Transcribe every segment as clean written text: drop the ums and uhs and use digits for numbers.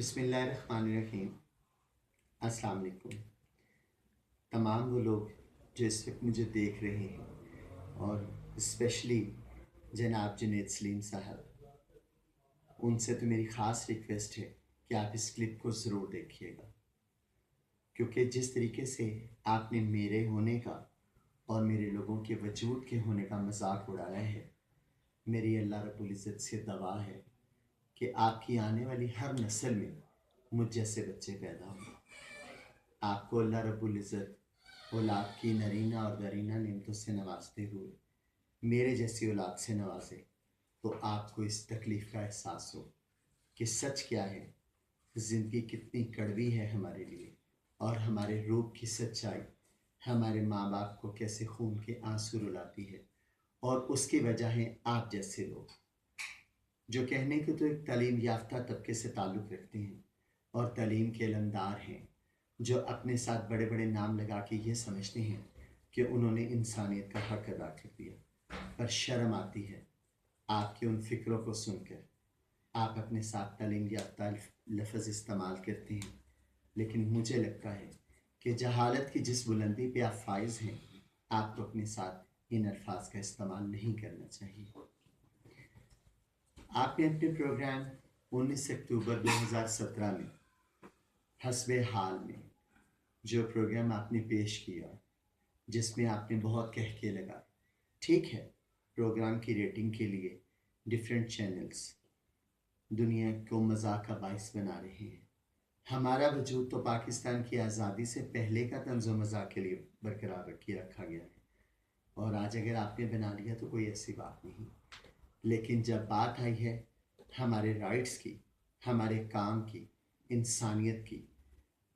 بسم اللہ الرحمن الرحیم۔ السلام علیکم تمام وہ لوگ جو اس وقت مجھے دیکھ رہے ہیں، اور اسپیشلی جناب جنید سلیم صاحب، ان سے تو میری خاص ریکویسٹ ہے کہ آپ اس کلپ کو ضرور دیکھیے گا، کیونکہ جس طریقے سے آپ نے میرے ہونے کا اور میرے لوگوں کے وجود کے ہونے کا مذاق اڑایا ہے، میری اللہ رب العزت سے دعا ہے کہ آپ کی آنے والی ہر نسل میں مجھ جیسے بچے پیدا ہوں۔ آپ کو اللہ رب العزت اولاد کی نرینہ اور درینہ نعمتوں سے نوازتے ہوئے میرے جیسی اولاد سے نوازے، تو آپ کو اس تکلیف کا احساس ہو کہ سچ کیا ہے، زندگی کتنی کڑوی ہے ہمارے لیے، اور ہمارے روح کی سچائی ہمارے ماں باپ کو کیسے خون کے آنسو رلاتی ہے، اور اس کی وجہ ہے آپ جیسے لوگ جو کہنے کو تو ایک تعلیم یافتہ طبقے سے تعلق رکھتے ہیں اور تعلیم کے علمدار ہیں، جو اپنے ساتھ بڑے بڑے نام لگا کے یہ سمجھتے ہیں کہ انہوں نے انسانیت کا حق ادا کر دیا، پر شرم آتی ہے آپ کے ان فکروں کو سن کر۔ آپ اپنے ساتھ تعلیم یافتہ لفظ استعمال کرتے ہیں، لیکن مجھے لگتا ہے کہ جہالت کی جس بلندی پہ آپ فائز ہیں، آپ کو اپنے ساتھ ان الفاظ کا استعمال نہیں کرنا چاہیے۔ آپ نے اپنے پروگرام 19 اکتوبر 2017 میں حسب حال میں جو پروگرام آپ نے پیش کیا، جس میں آپ نے بہت کہکے لگا، ٹھیک ہے، پروگرام کی ریٹنگ کے لیے ڈیفرنٹ چینلز دنیا کو مذاق کا باعث بنا رہے ہیں۔ ہمارا وجود تو پاکستان کی آزادی سے پہلے کا طنز و مذاق کے لیے برقرار رکھا گیا ہے، اور آج اگر آپ نے بنا لیا تو کوئی ایسی بات نہیں، لیکن جب بات آئی ہے ہمارے رائٹس کی، ہمارے کام کی، انسانیت کی،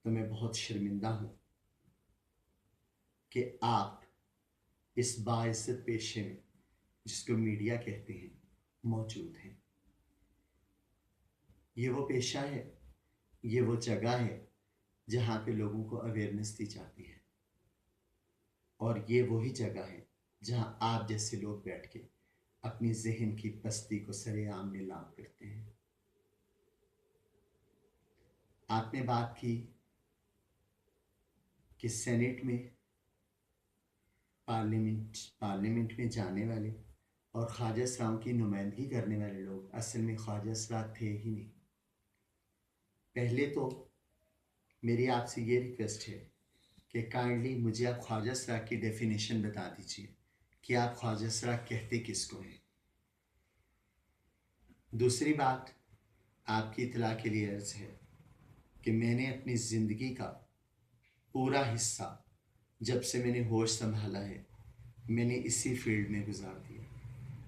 تو میں بہت شرمندہ ہوں کہ آپ اس باعزت پیشے میں، جس کو میڈیا کہتے ہیں، موجود ہیں۔ یہ وہ پیشہ ہے، یہ وہ جگہ ہے جہاں پہ لوگوں کو اویئرنیس دی جاتی ہے، اور یہ وہی جگہ ہے جہاں آپ جیسے لوگ بیٹھ کے اپنی ذہن کی پستی کو سر عام میں لام کرتے ہیں۔ آپ نے بات کی کہ سینٹ میں پارلیمنٹ میں جانے والے اور خواجہ اسرار کی نمائندگی کرنے والے لوگ اصل میں خواجہ اسرار تھے ہی نہیں۔ پہلے تو میری آپ سے یہ ریکویسٹ ہے کہ کائنڈلی مجھے آپ خواجہ اسرار کی ڈیفینیشن بتا دیجئے کہ آپ خواجہ اسرار کہتے کس کو ہیں۔ دوسری بات آپ کی اطلاع کے لیے عرض ہے کہ میں نے اپنی زندگی کا پورا حصہ، جب سے میں نے ہوش سنبھالا ہے، میں نے اسی فیلڈ میں گزار دیا۔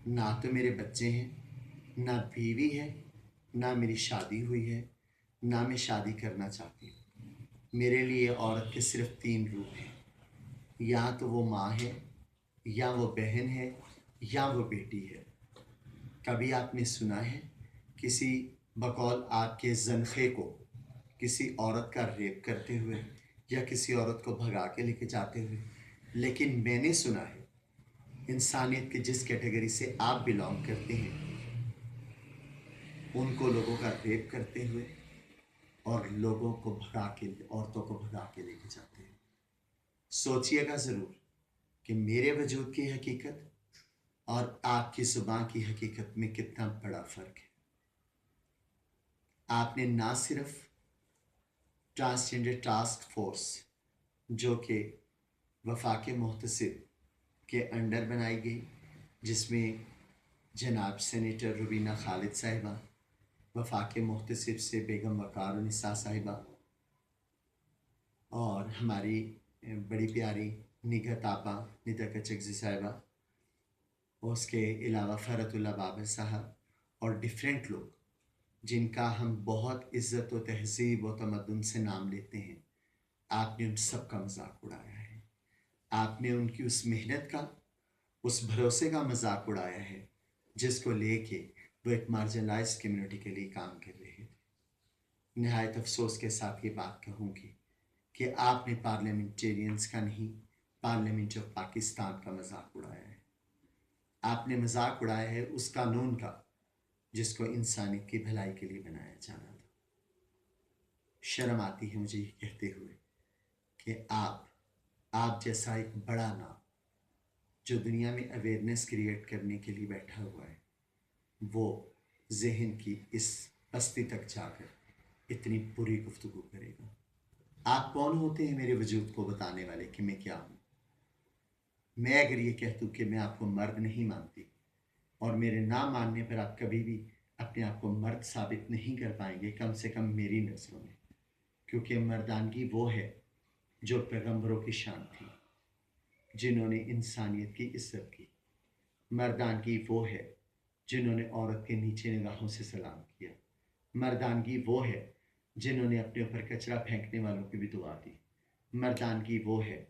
نہ تو میرے بچے ہیں، نہ بیوی ہے، نہ میری شادی ہوئی ہے، نہ میں شادی کرنا چاہتی ہوں۔ میرے لیے عورت کے صرف 3 روپ ہیں، یا تو وہ ماں ہے، یا وہ بہن ہے، یا وہ بیٹی ہے۔ کبھی آپ نے سنا ہے کسی بقول آپ کے زنخے کو کسی عورت کا ریپ کرتے ہوئے یا کسی عورت کو بھگا کے لے کے جاتے ہوئے؟ لیکن میں نے سنا ہے انسانیت کے جس کیٹیگری سے آپ بلانگ کرتے ہیں، ان کو لوگوں کا ریپ کرتے ہوئے اور لوگوں کو عورتوں کو بھگا کے لے کے جاتے ہیں۔ سوچئے گا ضرور کہ میرے وجود کی حقیقت اور آپ کی زبان کی حقیقت میں کتنا بڑا فرق ہے۔ آپ نے نہ صرف ٹرانسجنڈر ٹاسک فورس، جو کہ وفاق محتسب کے انڈر بنائی گئی، جس میں جناب سینیٹر روبینہ خالد صاحبہ، وفاق محتسب سے بیگم وقار النساء صاحبہ، اور ہماری بڑی پیاری نگہت آپا ندا کچکزی صاحبہ، اور اس کے علاوہ فرحت اللہ بابر صاحب، اور ڈیفرنٹ لوگ جن کا ہم بہت عزت و تہذیب و تمدن سے نام لیتے ہیں، آپ نے ان سب کا مذاق اڑایا ہے۔ آپ نے ان کی اس محنت کا، اس بھروسے کا مذاق اڑایا ہے جس کو لے کے وہ ایک مارجنلائز کمیونٹی کے لیے کام کر رہے تھے۔ نہایت افسوس کے ساتھ یہ بات کہوں گی کہ آپ نے پارلیمنٹیرینز کا نہیں، پارلیمنٹ آف پاکستان کا مذاق اڑایا ہے۔ آپ نے مذاق اڑایا ہے اس قانون کا جس کو انسانیت کی بھلائی کے لیے بنایا جانا تھا۔ شرم آتی ہے مجھے یہ کہتے ہوئے کہ آپ جیسا ایک بڑا نام جو دنیا میں اویئرنیس کریٹ کرنے کے لیے بیٹھا ہوا ہے، وہ ذہن کی اس بستی تک جا کر اتنی بری گفتگو کرے گا۔ آپ کون ہوتے ہیں میرے وجود کو بتانے والے کہ میں کیا ہوں؟ میں اگر یہ کہہ دوں کہ میں آپ کو مرد نہیں مانتی، اور میرے نہ ماننے پر آپ کبھی بھی اپنے آپ کو مرد ثابت نہیں کر پائیں گے، کم سے کم میری نظروں میں، کیونکہ مردانگی وہ ہے جو پیغمبروں کی شان تھی، جنہوں نے انسانیت کی عزت کی۔ مردانگی وہ ہے جنہوں نے عورت کے نیچے نگاہوں سے سلام کیا۔ مردانگی وہ ہے جنہوں نے اپنے اوپر کچرا پھینکنے والوں کی بھی دعا دی۔ مردانگی وہ ہے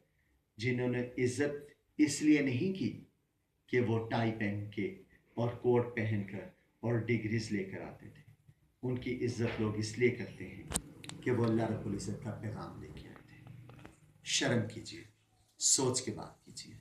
جنہوں نے عزت اس لیے نہیں کی کہ وہ ٹائی پہن کے اور کوٹ پہن کر اور ڈگریز لے کر آتے تھے، ان کی عزت لوگ اس لیے کرتے ہیں کہ وہ اللہ رب العزت کا پیغام لے کے آئے تھے۔ شرم کیجیے، سوچ کے بات کیجیے۔